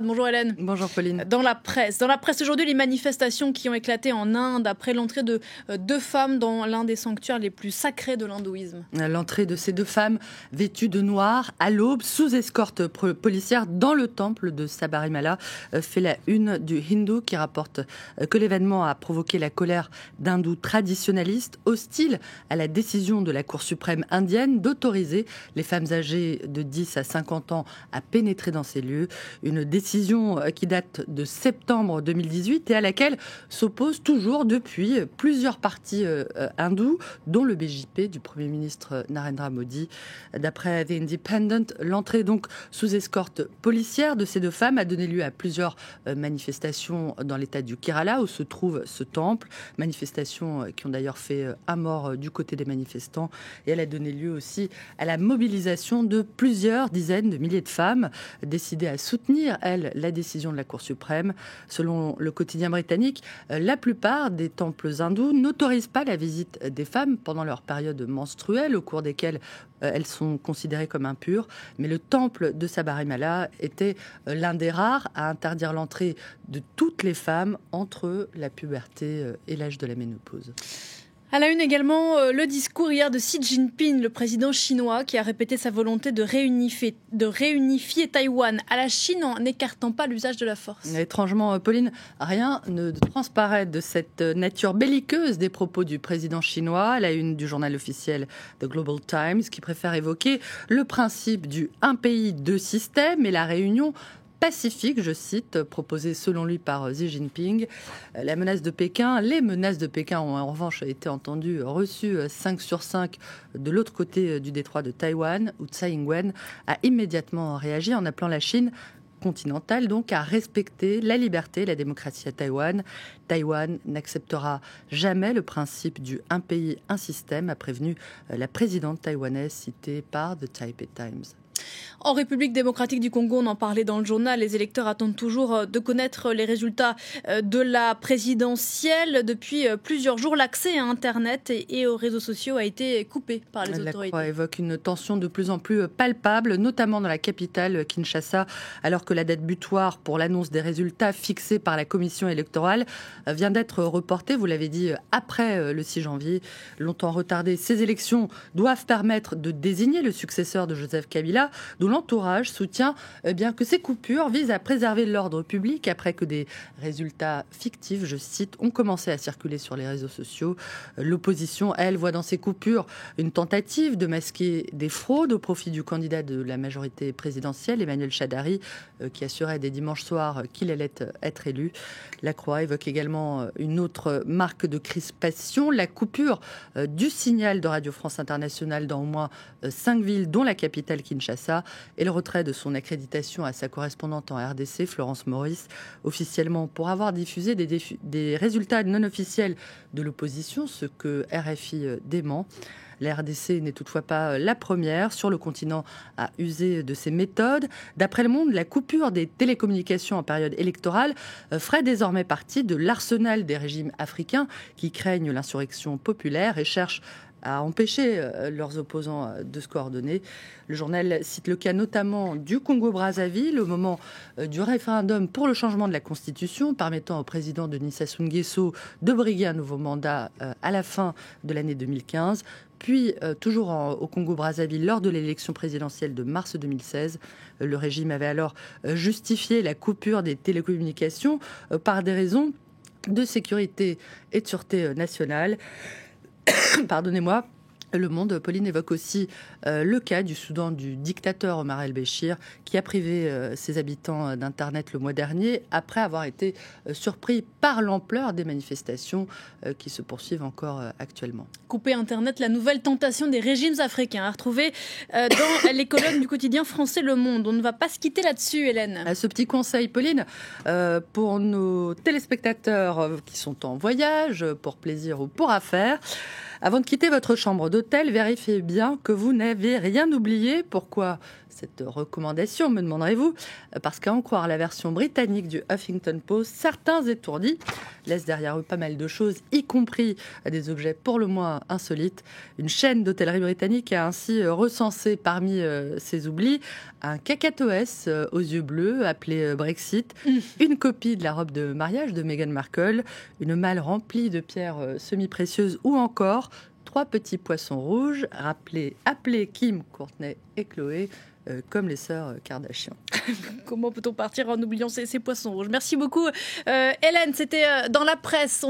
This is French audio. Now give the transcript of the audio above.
Bonjour Hélène. Bonjour Pauline. Dans la presse aujourd'hui, les manifestations qui ont éclaté en Inde après l'entrée de deux femmes dans l'un des sanctuaires les plus sacrés de l'hindouisme. L'entrée de ces deux femmes vêtues de noir à l'aube, sous escorte policière dans le temple de Sabarimala, fait la une du Hindu qui rapporte que l'événement a provoqué la colère d'hindous traditionnalistes hostiles à la décision de la Cour suprême indienne d'autoriser les femmes âgées de 10 à 50 ans à pénétrer dans ces lieux. Une décision qui date de septembre 2018 et à laquelle s'opposent toujours depuis plusieurs partis hindous, dont le BJP du Premier ministre Narendra Modi. D'après The Independent, l'entrée donc sous escorte policière de ces deux femmes a donné lieu à plusieurs manifestations dans l'état du Kerala où se trouve ce temple. Manifestations qui ont d'ailleurs fait un mort du côté des manifestants, et elle a donné lieu aussi à la mobilisation de plusieurs dizaines de milliers de femmes décidées à soutenir, la décision de la Cour suprême. Selon le quotidien britannique, la plupart des temples hindous n'autorisent pas la visite des femmes pendant leur période menstruelle, au cours desquelles elles sont considérées comme impures. Mais le temple de Sabarimala était l'un des rares à interdire l'entrée de toutes les femmes entre la puberté et l'âge de la ménopause. À la une également, le discours hier de Xi Jinping, le président chinois, qui a répété sa volonté de réunifier Taïwan à la Chine en n'écartant pas l'usage de la force. Étrangement, Pauline, rien ne transparaît de cette nature belliqueuse des propos du président chinois à la une du journal officiel The Global Times, qui préfère évoquer le principe du « un pays, deux systèmes » et la réunion pacifique, je cite, proposée selon lui par Xi Jinping. Les menaces de Pékin ont en revanche été entendues, reçues 5 sur 5 de l'autre côté du détroit de Taïwan, où Tsai Ing-wen a immédiatement réagi en appelant la Chine continentale donc à respecter la liberté et la démocratie à Taïwan. Taïwan n'acceptera jamais le principe du « un pays, un système », a prévenu la présidente taïwanaise citée par The Taipei Times. En République démocratique du Congo, on en parlait dans le journal, les électeurs attendent toujours de connaître les résultats de la présidentielle. Depuis plusieurs jours, l'accès à Internet et aux réseaux sociaux a été coupé par les autorités. La Croix évoque une tension de plus en plus palpable, notamment dans la capitale Kinshasa, alors que la date butoir pour l'annonce des résultats fixée par la commission électorale vient d'être reportée, vous l'avez dit, après le 6 janvier. Longtemps retardées, ces élections doivent permettre de désigner le successeur de Joseph Kabila, dont l'entourage soutient que ces coupures visent à préserver l'ordre public après que des résultats fictifs, je cite, ont commencé à circuler sur les réseaux sociaux. L'opposition, elle, voit dans ces coupures une tentative de masquer des fraudes au profit du candidat de la majorité présidentielle, Emmanuel Shadary, qui assurait dès dimanche soir qu'il allait être élu. La Croix évoque également une autre marque de crispation, la coupure du signal de Radio France Internationale dans au moins 5 villes, dont la capitale Kinshasa, et le retrait de son accréditation à sa correspondante en RDC, Florence Maurice, officiellement pour avoir diffusé des résultats non officiels de l'opposition, ce que RFI dément. La RDC n'est toutefois pas la première sur le continent à user de ces méthodes. D'après Le Monde, la coupure des télécommunications en période électorale ferait désormais partie de l'arsenal des régimes africains qui craignent l'insurrection populaire et cherchent à empêcher leurs opposants de se coordonner. Le journal cite le cas notamment du Congo-Brazzaville au moment du référendum pour le changement de la Constitution, permettant au président Denis Sassou Nguesso de briguer un nouveau mandat à la fin de l'année 2015. Puis, toujours au Congo-Brazzaville, lors de l'élection présidentielle de mars 2016, le régime avait alors justifié la coupure des télécommunications par des raisons de sécurité et de sûreté nationale. Pardonnez-moi. Le Monde, Pauline, évoque aussi le cas du Soudan du dictateur Omar el-Béchir qui a privé ses habitants d'Internet le mois dernier après avoir été surpris par l'ampleur des manifestations qui se poursuivent encore actuellement. Couper Internet, la nouvelle tentation des régimes africains, à retrouver dans les colonnes du quotidien français Le Monde. On ne va pas se quitter là-dessus, Hélène. Ce petit conseil, Pauline, pour nos téléspectateurs qui sont en voyage, pour plaisir ou pour affaires. Avant de quitter votre chambre d'hôtel, vérifiez bien que vous n'avez rien oublié. Pourquoi ? cette recommandation, me demanderez-vous, parce qu'à en croire la version britannique du Huffington Post, certains étourdis laissent derrière eux pas mal de choses, y compris des objets pour le moins insolites. Une chaîne d'hôtellerie britannique a ainsi recensé parmi ses oublis un cacatoès aux yeux bleus appelé Brexit, une copie de la robe de mariage de Meghan Markle, une malle remplie de pierres semi-précieuses ou encore 3 petits poissons rouges appelés Kim, Courtney et Chloé, comme les sœurs Kardashian. Comment peut-on partir en oubliant ces poissons rouges? Merci beaucoup Hélène, c'était dans la presse.